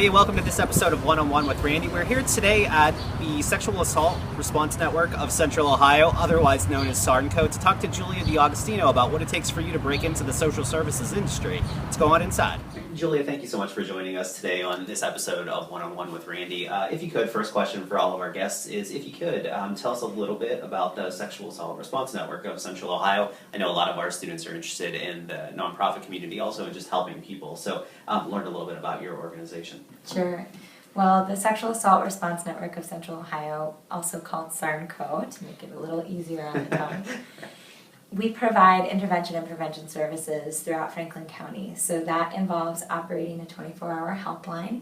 everybody, and welcome to this episode of One-on-One with Randy. We're here today at the Sexual Assault Response Network of Central Ohio, otherwise known as SARNCO, to talk to Julia D'Agostino about what it takes for you to break into the social services industry. Let's go on inside. Julia, thank you so much for joining us today on this episode of One-on-One with Randy. If you could, first question for all of our guests is, if you could, tell us a little bit about the Sexual Assault Response Network of Central Ohio. I know a lot of our students are interested in the nonprofit community, also in just helping people. So learn a little bit about your organization. Sure. Well, the Sexual Assault Response Network of Central Ohio, also called SARNCO, to make it a little easier on the tongue, we provide intervention and prevention services throughout Franklin County. So that involves operating a 24-hour helpline.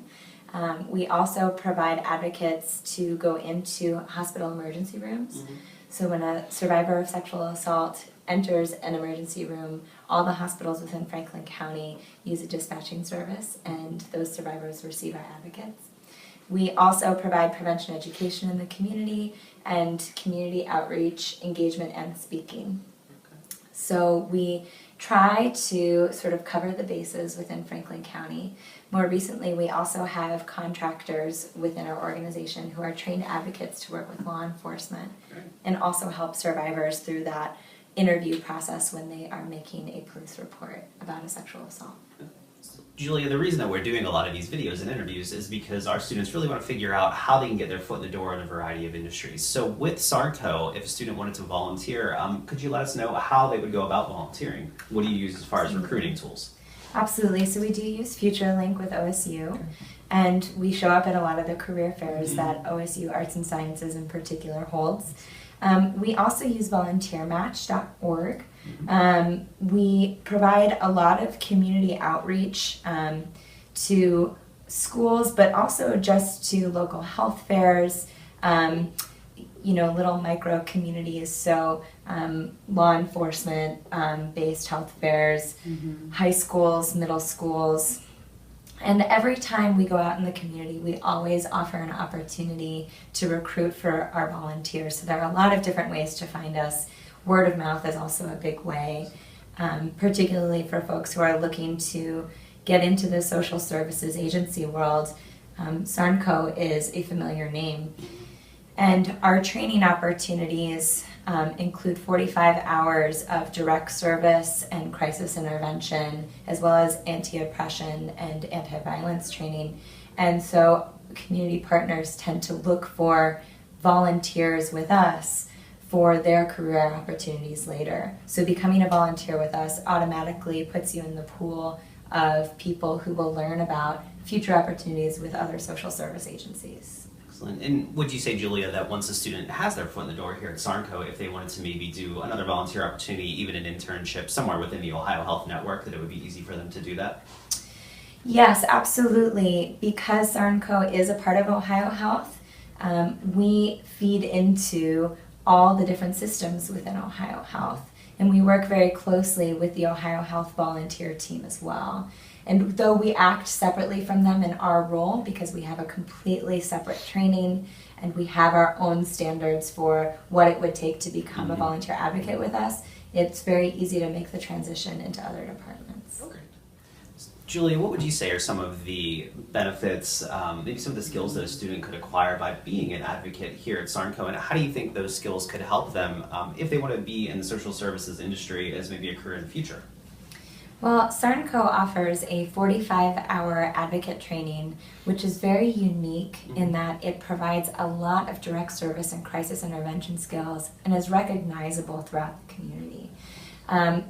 We also provide advocates to go into hospital emergency rooms. Mm-hmm. So when a survivor of sexual assault enters an emergency room, all the hospitals within Franklin County use a dispatching service, and those survivors receive our advocates. We also provide prevention education in the community and community outreach, engagement, and speaking. So we try to sort of cover the bases within Franklin County. More recently, we also have contractors within our organization who are trained advocates to work with law enforcement and also help survivors through that interview process when they are making a police report about a sexual assault. Julia, the reason that we're doing a lot of these videos and interviews is because our students really want to figure out how they can get their foot in the door in a variety of industries. So with SARNCO, if a student wanted to volunteer, could you let us know how they would go about volunteering? What do you use as far as recruiting tools? Absolutely. So we do use FutureLink with OSU, and we show up at a lot of the career fairs that OSU Arts and Sciences in particular holds. We also use volunteermatch.org. We provide a lot of community outreach to schools, but also just to local health fairs, little micro communities, so law enforcement based health fairs, high schools, middle schools. And every time we go out in the community, we always offer an opportunity to recruit for our volunteers. So there are a lot of different ways to find us. Word of mouth is also a big way, particularly for folks who are looking to get into the social services agency world. SARNCO is a familiar name. And our training opportunities include 45 hours of direct service and crisis intervention, as well as anti-oppression and anti-violence training. And so community partners tend to look for volunteers with us for their career opportunities later. So becoming a volunteer with us automatically puts you in the pool of people who will learn about future opportunities with other social service agencies. Excellent. And would you say, Julia, that once a student has their foot in the door here at SARNCO, if they wanted to maybe do another volunteer opportunity, even an internship somewhere within the Ohio Health Network, that it would be easy for them to do that? Yes, absolutely. Because SARNCO is a part of Ohio Health, we feed into all the different systems within Ohio Health. And we work very closely with the Ohio Health volunteer team as well. And though we act separately from them in our role, because we have a completely separate training and we have our own standards for what it would take to become a volunteer advocate with us, it's very easy to make the transition into other departments. Okay. Julia, what would you say are some of the benefits, maybe some of the skills that a student could acquire by being an advocate here at SARNCO, and how do you think those skills could help them if they want to be in the social services industry as maybe a career in the future? Well, SARNCO offers a 45-hour advocate training, which is very unique in that it provides a lot of direct service and crisis intervention skills and is recognizable throughout the community.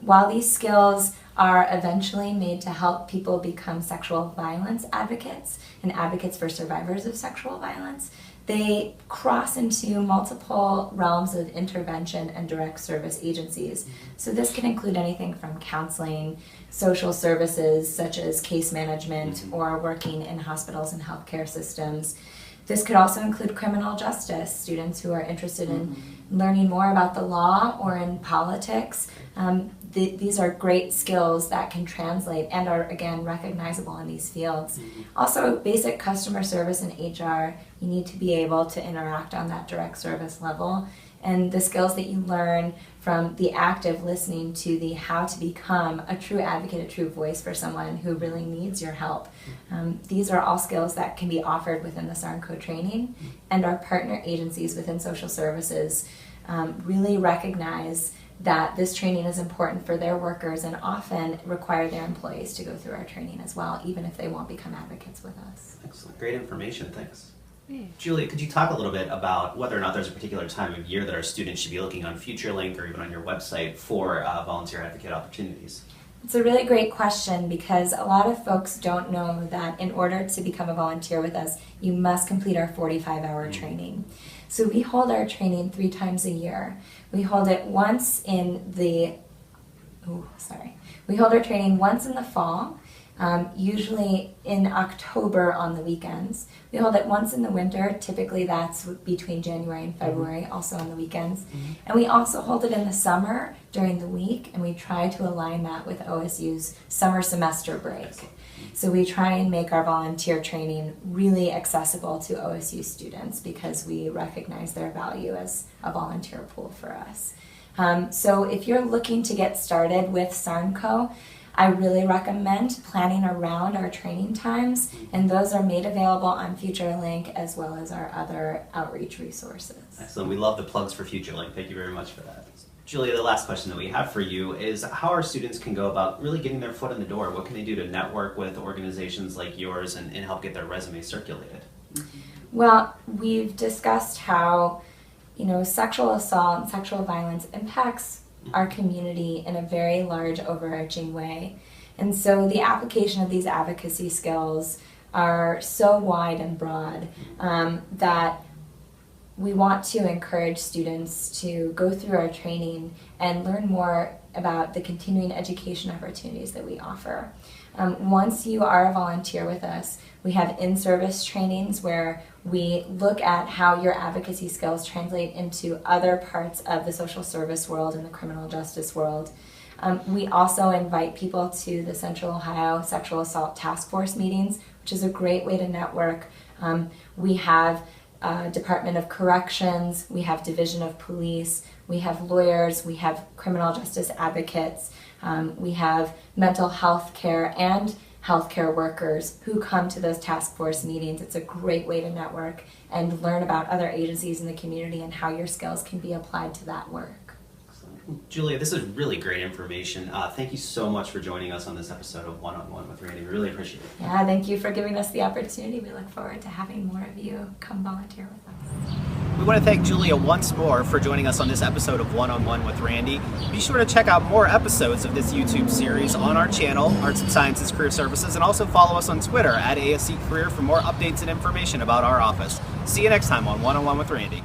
While these skills are eventually made to help people become sexual violence advocates and advocates for survivors of sexual violence, they cross into multiple realms of intervention and direct service agencies. So this can include anything from counseling, social services such as case management, or working in hospitals and healthcare systems. This could also include criminal justice, students who are interested in learning more about the law or in politics. these are great skills that can translate and are, again, recognizable in these fields. Also, basic customer service and HR, you need to be able to interact on that direct service level. And the skills that you learn from the active listening to the how to become a true advocate, a true voice for someone who really needs your help. These are all skills that can be offered within the SARNCO training, and our partner agencies within social services really recognize that this training is important for their workers and often require their employees to go through our training as well, even if they won't become advocates with us. Excellent. Great information. Thanks. Julia, could you talk a little bit about whether or not there's a particular time of year that our students should be looking on FutureLink or even on your website for volunteer advocate opportunities? It's a really great question because a lot of folks don't know that in order to become a volunteer with us, you must complete our 45-hour training. So we hold our training 3 times a year. We hold it once in the, we hold our training once in the fall, usually in October on the weekends. We hold it once in the winter, typically that's between January and February, also on the weekends. And we also hold it in the summer during the week, and we try to align that with OSU's summer semester break. So we try and make our volunteer training really accessible to OSU students because we recognize their value as a volunteer pool for us. So if you're looking to get started with SARNCO, I really recommend planning around our training times, and those are made available on FutureLink as well as our other outreach resources. Excellent. We love the plugs for FutureLink. Thank you very much for that. Julia, the last question that we have for you is how our students can go about really getting their foot in the door. What can they do to network with organizations like yours and help get their resume circulated? Well, we've discussed how, sexual assault and sexual violence impacts our community in a very large, overarching way. And so the application of these advocacy skills are so wide and broad that we want to encourage students to go through our training and learn more about the continuing education opportunities that we offer. Once you are a volunteer with us, we have in-service trainings where we look at how your advocacy skills translate into other parts of the social service world and the criminal justice world. We also invite people to the Central Ohio Sexual Assault Task Force meetings, which is a great way to network. We have Department of Corrections, we have Division of Police, we have lawyers, we have criminal justice advocates, we have mental health care and healthcare workers who come to those task force meetings. It's a great way to network and learn about other agencies in the community and how your skills can be applied to that work. Julia, this is really great information. Thank you so much for joining us on this episode of One-on-One with Randy. We really appreciate it. Yeah, thank you for giving us the opportunity. We look forward to having more of you come volunteer with us. We want to thank Julia once more for joining us on this episode of One-on-One with Randy. Be sure to check out more episodes of this YouTube series on our channel, Arts and Sciences Career Services, and also follow us on Twitter at ASC Career for more updates and information about our office. See you next time on One-on-One with Randy.